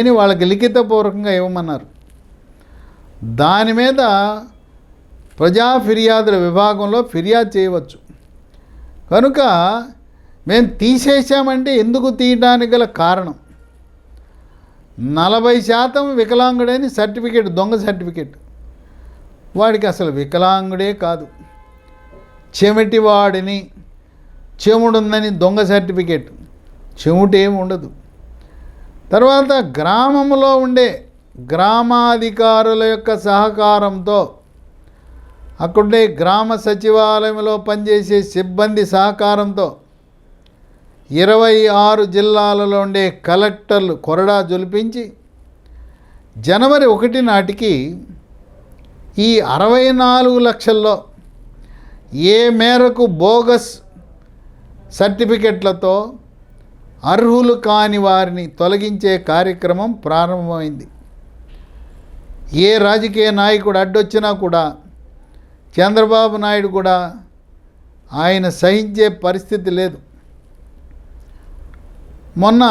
అని వాళ్ళకి లిఖితపూర్వకంగా ఇవ్వమన్నారు. దాని మీద ప్రజా ఫిర్యాదుల విభాగంలో ఫిర్యాదు చేయవచ్చు. కనుక మేము తీసేసామంటే ఎందుకు తీయడానికి గల కారణం 40% వికలాంగుడని సర్టిఫికేట్, దొంగ సర్టిఫికేట్. వాడికి అసలు వికలాంగుడే కాదు, చెమిటివాడిని, చెముడుందని దొంగ సర్టిఫికేట్. చెముటేమి ఉండదు. తర్వాత గ్రామంలో ఉండే గ్రామాధికారుల యొక్క సహకారంతో, అక్కడే గ్రామ సచివాలయంలో పనిచేసే సిబ్బంది సహకారంతో 26 జిల్లాలలో ఉండే కలెక్టర్లు కొరడా జొలిపించి జనవరి 1 నాటికి ఈ 64 లక్షల్లో ఏ మేరకు బోగస్ సర్టిఫికెట్లతో అర్హులు కాని వారిని తొలగించే కార్యక్రమం ప్రారంభమైంది. ఏ రాజకీయ నాయకుడు అడ్డొచ్చినా కూడా చంద్రబాబు నాయుడు కూడా ఆయన సహించే పరిస్థితి లేదు. మొన్న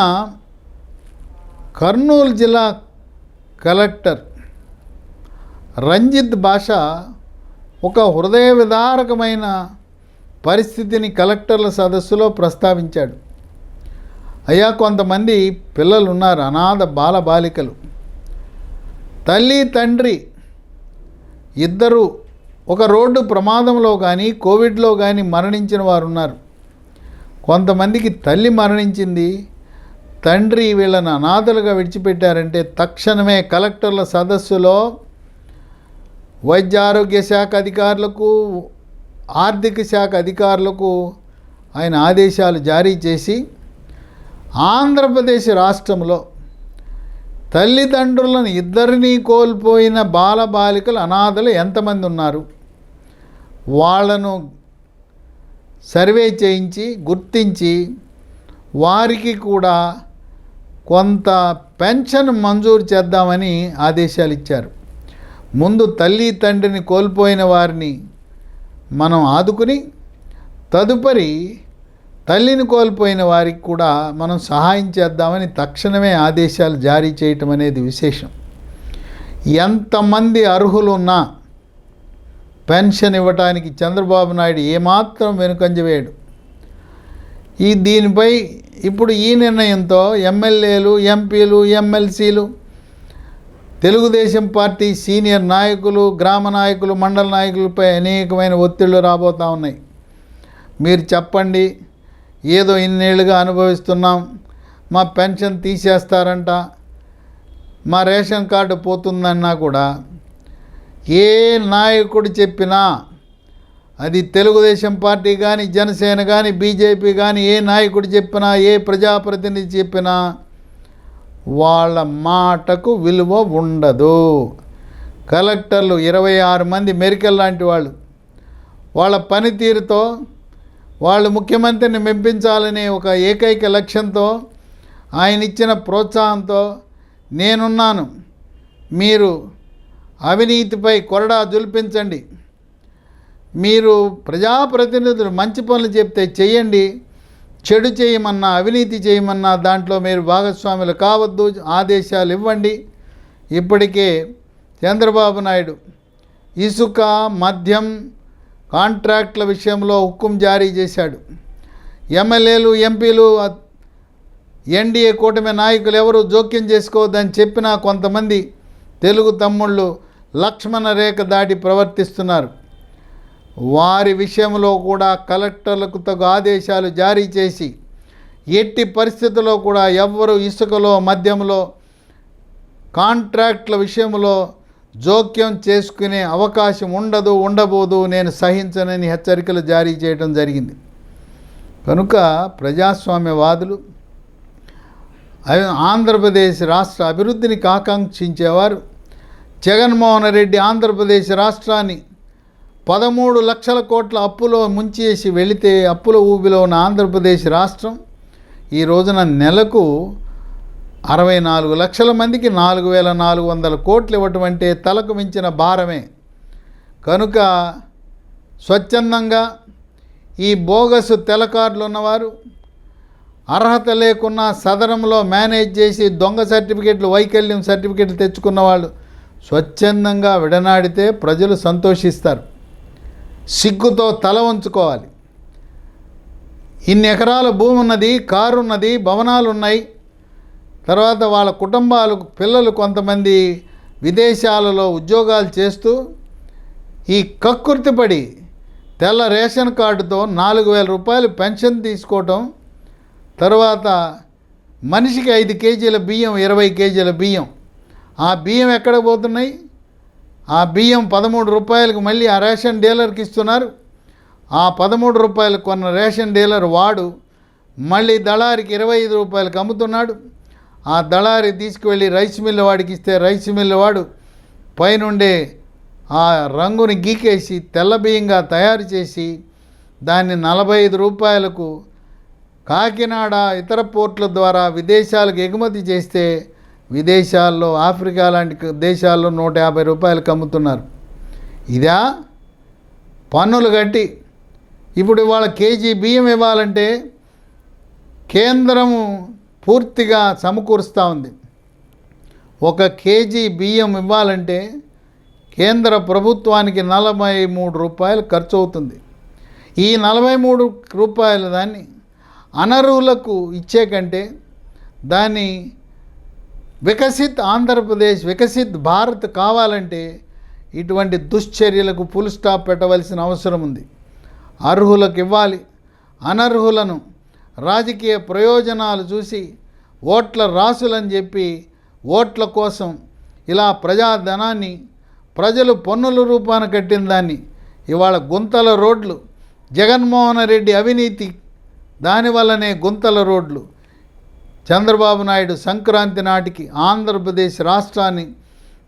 కర్నూలు జిల్లా కలెక్టర్ రంజిత్ భాష ఒక హృదయ విదారకమైన పరిస్థితిని కలెక్టర్ల సదస్సులో ప్రస్తావించాడు. అయ్యా, కొంతమంది పిల్లలు ఉన్నారు, అనాథ బాలబాలికలు, తల్లి తండ్రి ఇద్దరు ఒక రోడ్డు ప్రమాదంలో కానీ కోవిడ్లో కానీ మరణించిన వారు ఉన్నారు. కొంతమందికి తల్లి మరణించింది, తండ్రి వీళ్ళని అనాథలుగా విడిచిపెట్టారంటే తక్షణమే కలెక్టర్ల సదస్సులో వైద్య ఆరోగ్య శాఖ అధికారులకు, ఆర్థిక శాఖ అధికారులకు ఆయన ఆదేశాలు జారీ చేసి ఆంధ్రప్రదేశ్ రాష్ట్రంలో తల్లిదండ్రులను ఇద్దరినీ కోల్పోయిన బాలబాలికలు అనాథలు ఎంతమంది ఉన్నారు, వాళ్ళను సర్వే చేయించి గుర్తించి వారికి కూడా కొంత పెన్షన్ మంజూరు చేద్దామని ఆదేశాలు ఇచ్చారు. ముందు తల్లి తండ్రిని కోల్పోయిన వారిని మనం ఆదుకుని తదుపరి తల్లిని కోల్పోయిన వారికి కూడా మనం సహాయం చేద్దామని తక్షణమే ఆదేశాలు జారీ చేయటం అనేది విశేషం. ఎంతమంది అర్హులు ఉన్నా పెన్షన్ ఇవ్వటానికి చంద్రబాబు నాయుడు ఏమాత్రం వెనుకంజ వేయడు. దీనిపై ఇప్పుడు ఈ నిర్ణయంతో ఎమ్మెల్యేలు, ఎంపీలు, ఎమ్మెల్సీలు, తెలుగుదేశం పార్టీ సీనియర్ నాయకులు, గ్రామ నాయకులు, మండల నాయకులపై అనేకమైన ఒత్తిళ్లు రాబోతూ ఉన్నాయి. మీరు చెప్పండి, ఏదో ఇన్నేళ్ళుగా అనుభవిస్తున్నాం, మా పెన్షన్ తీసేస్తారంట, మా రేషన్ కార్డు పోతుందన్నా కూడా ఏ నాయకుడు చెప్పినా, అది తెలుగుదేశం పార్టీ కానీ, జనసేన కానీ, బీజేపీ కానీ, ఏ నాయకుడు చెప్పినా, ఏ ప్రజాప్రతినిధి చెప్పినా వాళ్ళ మాటకు విలువ ఉండదు. కలెక్టర్లు 26 మంది మెరికల్ లాంటి వాళ్ళు, వాళ్ళ పనితీరుతో వాళ్ళు ముఖ్యమంత్రిని మెప్పించాలనే ఒక ఏకైక లక్ష్యంతో, ఆయన ఇచ్చిన ప్రోత్సాహంతో నేనున్నాను, మీరు అవినీతిపై కొరడా జుల్పించండి, మీరు ప్రజాప్రతినిధులు మంచి పనులు చెప్తే చేయండి, చెడు చేయమన్నా అవినీతి చేయమన్నా దాంట్లో మీరు భాగస్వాములు కావద్దు, ఆదేశాలు ఇవ్వండి. ఇప్పటికే చంద్రబాబు నాయుడు ఇసుక, మద్యం కాంట్రాక్టుల విషయంలో హుకుం జారీ చేశాడు. ఎమ్మెల్యేలు, ఎంపీలు, ఎన్డీఏ కూటమి నాయకులు ఎవరు జోక్యం చేసుకోవద్దని చెప్పినా కొంతమంది తెలుగు తమ్ముళ్ళు లక్ష్మణ రేఖ దాటి ప్రవర్తిస్తున్నారు. వారి విషయంలో కూడా కలెక్టర్లకు తగు ఆదేశాలు జారీ చేసి ఎట్టి పరిస్థితుల్లో కూడా ఎవ్వరూ ఇసుకలో, మద్యంలో, కాంట్రాక్టుల విషయంలో జోక్యం చేసుకునే అవకాశం ఉండదు, ఉండబోదు, నేను సహించనని హెచ్చరికలు జారీ చేయడం జరిగింది. కనుక ప్రజాస్వామ్యవాదులు, ఆంధ్రప్రదేశ్ రాష్ట్ర అభివృద్ధిని ఆకాంక్షించేవారు జగన్మోహన్ రెడ్డి ఆంధ్రప్రదేశ్ రాష్ట్రాన్ని 13 లక్షల కోట్ల అప్పులో ముంచేసి వెళితే, అప్పుల ఊబిలో ఉన్న ఆంధ్రప్రదేశ్ రాష్ట్రం ఈ రోజున నెలకు 64 లక్షల మందికి 4,400 కోట్లు ఇవ్వటం అంటే తలకు మించిన భారమే. కనుక స్వచ్ఛందంగా ఈ బోగసు తెలకారులు ఉన్నవారు అర్హత లేకున్నా సదనంలో మేనేజ్ చేసి దొంగ సర్టిఫికెట్లు, వైకల్యం సర్టిఫికెట్లు తెచ్చుకున్న వాళ్ళు స్వచ్ఛందంగా విడనాడితే ప్రజలు సంతోషిస్తారు. సిగ్గుతో తల వంచుకోవాలి. ఇన్ని ఎకరాల భూమి ఉన్నది, కారు ఉన్నది, భవనాలు ఉన్నాయి. తర్వాత వాళ్ళ కుటుంబాలు, పిల్లలు కొంతమంది విదేశాలలో ఉద్యోగాలు చేస్తూ ఈ కక్కుర్తిపడి తెల్ల రేషన్ కార్డుతో 4,000 రూపాయలు పెన్షన్ తీసుకోవటం, తర్వాత మనిషికి 5 కేజీల బియ్యం, 20 కేజీల బియ్యం. ఆ బియ్యం ఎక్కడ పోతున్నాయి? ఆ బియ్యం 13 రూపాయలకు మళ్ళీ ఆ రేషన్ డీలర్కి ఇస్తున్నారు. ఆ 13 రూపాయలు కొన్న రేషన్ డీలర్ వాడు మళ్ళీ దళారికి 25 రూపాయలకు అమ్ముతున్నాడు. ఆ దళారి తీసుకువెళ్ళి రైస్ మిల్ వాడికి ఇస్తే రైస్ మిల్ వాడు పైనుండే ఆ రంగుని గీకేసి తెల్ల బియ్యంగా తయారు చేసి దాన్ని 45 రూపాయలకు కాకినాడ ఇతర పోర్టుల ద్వారా విదేశాలకు ఎగుమతి చేస్తే విదేశాల్లో, ఆఫ్రికా లాంటి దేశాల్లో 150 రూపాయలకు అమ్ముతున్నారు. ఇదా పన్నులు కట్టి? ఇప్పుడు ఇవాళ కేజీ బియ్యం ఇవ్వాలంటే కేంద్రము పూర్తిగా సమకూరుస్తూ ఉంది. 1 కేజీ బియ్యం ఇవ్వాలంటే కేంద్ర ప్రభుత్వానికి 43 రూపాయలు ఖర్చు అవుతుంది. ఈ 43 రూపాయలు దాన్ని అనర్హులకు ఇచ్చే కంటే దాన్ని వికసిత్ ఆంధ్రప్రదేశ్, వికసిత్ భారత్ కావాలంటే ఇటువంటి దుశ్చర్యలకు ఫుల్ స్టాప్ పెట్టవలసిన అవసరం ఉంది. అర్హులకు ఇవ్వాలి. అనర్హులను రాజకీయ ప్రయోజనాలు చూసి ఓట్ల రాసులని చెప్పి ఓట్ల కోసం ఇలా ప్రజాధనాన్ని, ప్రజలు పన్నుల రూపాన కట్టిన దాన్ని ఇవాళ గుంతల రోడ్లు, జగన్మోహన్ రెడ్డి అవినీతి, దానివల్లనే గుంతల రోడ్లు. చంద్రబాబు నాయుడు సంక్రాంతి నాటికి ఆంధ్రప్రదేశ్ రాష్ట్రాన్ని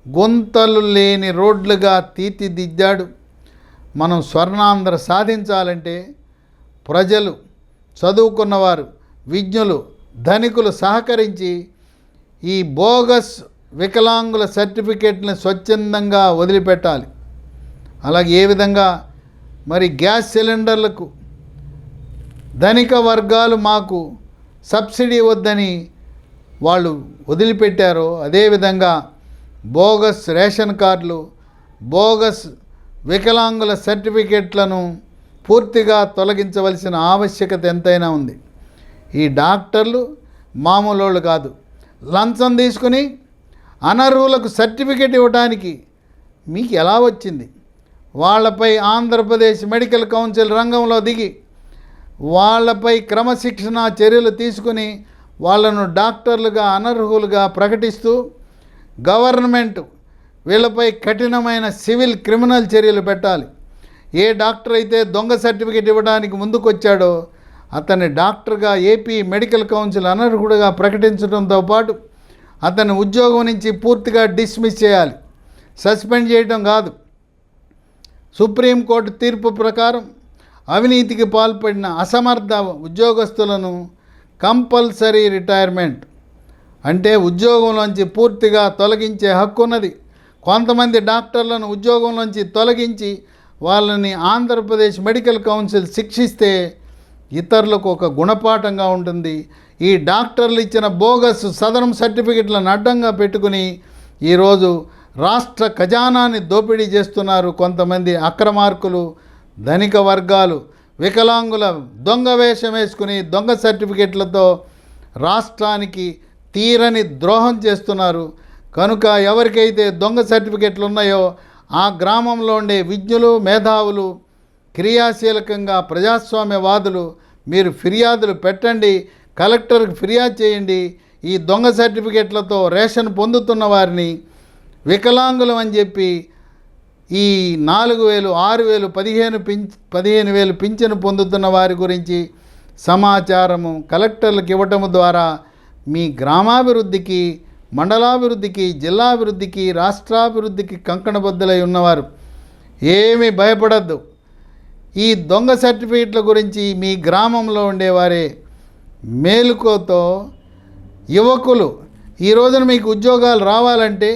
గుంతలు లేని రోడ్లుగా తీర్చిదిద్దాడు. మనం స్వర్ణాంధ్ర సాధించాలంటే ప్రజలు, చదువుకున్నవారు, విజ్ఞులు, ధనికులు సహకరించి ఈ బోగస్ వికలాంగుల సర్టిఫికెట్ని స్వచ్ఛందంగా వదిలిపెట్టాలి. అలాగే ఏ విధంగా మరి గ్యాస్ సిలిండర్లకు ధనిక వర్గాలు మాకు సబ్సిడీ వద్దని వాళ్ళు వదిలిపెట్టారో అదేవిధంగా బోగస్ రేషన్ కార్డులు, బోగస్ వికలాంగుల సర్టిఫికెట్లను పూర్తిగా తొలగించవలసిన ఆవశ్యకత ఎంతైనా ఉంది. ఈ డాక్టర్లు మామూలు వాళ్ళు కాదు. లంచం తీసుకుని అనర్హులకు సర్టిఫికెట్ ఇవ్వడానికి మీకు ఎలా వచ్చింది? వాళ్ళపై ఆంధ్రప్రదేశ్ మెడికల్ కౌన్సిల్ రంగంలో దిగి వాళ్ళపై క్రమశిక్షణ చర్యలు తీసుకుని వాళ్ళను డాక్టర్లుగా అనర్హులుగా ప్రకటిస్తూ గవర్నమెంట్ వీళ్ళపై కఠినమైన సివిల్, క్రిమినల్ చర్యలు పెట్టాలి. ఏ డాక్టర్ అయితే దొంగ సర్టిఫికెట్ ఇవ్వడానికి ముందుకొచ్చాడో అతన్ని డాక్టర్గా ఏపీ మెడికల్ కౌన్సిల్ అనర్హుడుగా ప్రకటించడంతో పాటు అతని ఉద్యోగం నుంచి పూర్తిగా డిస్మిస్ చేయాలి. సస్పెండ్ చేయడం కాదు. సుప్రీంకోర్టు తీర్పు ప్రకారం అవినీతికి పాల్పడిన అసమర్థ ఉద్యోగస్తులను కంపల్సరీ రిటైర్మెంట్ అంటే ఉద్యోగంలోంచి పూర్తిగా తొలగించే హక్కు ఉన్నది. కొంతమంది డాక్టర్లను ఉద్యోగంలోంచి తొలగించి వాళ్ళని ఆంధ్రప్రదేశ్ మెడికల్ కౌన్సిల్ శిక్షిస్తే ఇతరులకు ఒక గుణపాఠంగా ఉంటుంది. ఈ డాక్టర్లు ఇచ్చిన బోగస్ సదరం సర్టిఫికెట్లను అడ్డంగా పెట్టుకుని ఈరోజు రాష్ట్ర ఖజానాన్ని దోపిడీ చేస్తున్నారు కొంతమంది అక్రమార్కులు, ధనిక వర్గాలు. వికలాంగుల దొంగ వేషం వేసుకుని దొంగ సర్టిఫికెట్లతో రాష్ట్రానికి తీరని ద్రోహం చేస్తున్నారు. కనుక ఎవరికైతే దొంగ సర్టిఫికెట్లు ఉన్నాయో ఆ గ్రామంలో ఉండే విజ్ఞులు, మేధావులు, క్రియాశీలకంగా ప్రజాస్వామ్యవాదులు మీరు ఫిర్యాదులు పెట్టండి, కలెక్టర్కి ఫిర్యాదు చేయండి. ఈ దొంగ సర్టిఫికెట్లతో రేషన్ పొందుతున్న వారిని వికలాంగులం అని చెప్పి ఈ 4,000, 6,000, 15,000 పింఛను పొందుతున్న వారి గురించి సమాచారము కలెక్టర్లకు ఇవ్వటం ద్వారా మీ గ్రామాభివృద్ధికి, మండలాభివృద్ధికి, జిల్లాభివృద్ధికి, రాష్ట్రాభివృద్ధికి కంకణబద్దులై ఉన్నవారు ఏమీ భయపడద్దు. ఈ దొంగ సర్టిఫికెట్ల గురించి మీ గ్రామంలో ఉండేవారే మేలుకోతో యువకులు ఈ రోజున మీకు ఉద్యోగాలు రావాలంటే,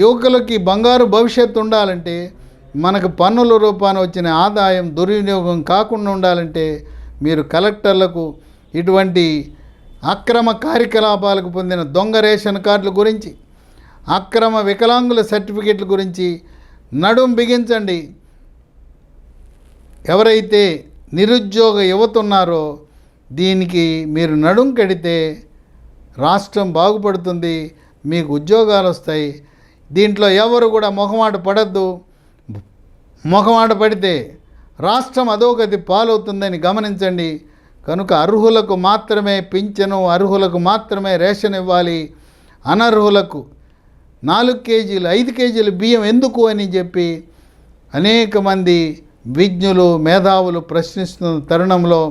యువకులకి బంగారు భవిష్యత్తు ఉండాలంటే, మనకు పన్నుల రూపాన వచ్చిన ఆదాయం దుర్వినియోగం కాకుండా ఉండాలంటే మీరు కలెక్టర్లకు ఇటువంటి అక్రమ కార్యకలాపాలకు పొందిన దొంగ రేషన్ కార్డుల గురించి, అక్రమ వికలాంగుల సర్టిఫికెట్ల గురించి నడుం బిగించండి. ఎవరైతే నిరుద్యోగ యువత ఉన్నారో దీనికి మీరు నడుం కడితే రాష్ట్రం బాగుపడుతుంది, మీకు ఉద్యోగాలు వస్తాయి. దీంట్లో ఎవరు కూడా మొహమాట పడద్దు. మొహమాట పడితే రాష్ట్రం అధోగతి పాలవుతుందని గమనించండి. కనుక అర్హులకు మాత్రమే పింఛను, అర్హులకు మాత్రమే రేషన్ ఇవ్వాలి. అనర్హులకు 4 కేజీలు 5 కేజీలు బియ్యం ఎందుకు అని చెప్పి అనేక మంది విజ్ఞులు, మేధావులు ప్రశ్నిస్తున్న తరుణంలో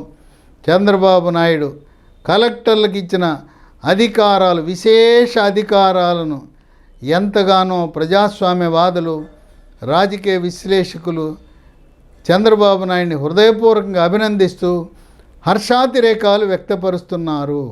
చంద్రబాబు నాయుడు కలెక్టర్లకు ఇచ్చిన అధికారాలు, విశేష అధికారాలను ఎంతగానో ప్రజాస్వామ్యవాదులు, రాజకీయ విశ్లేషకులు చంద్రబాబు నాయుడిని హృదయపూర్వకంగా అభినందిస్తూ హర్షాతిరేకాలు వ్యక్తపరుస్తున్నారు.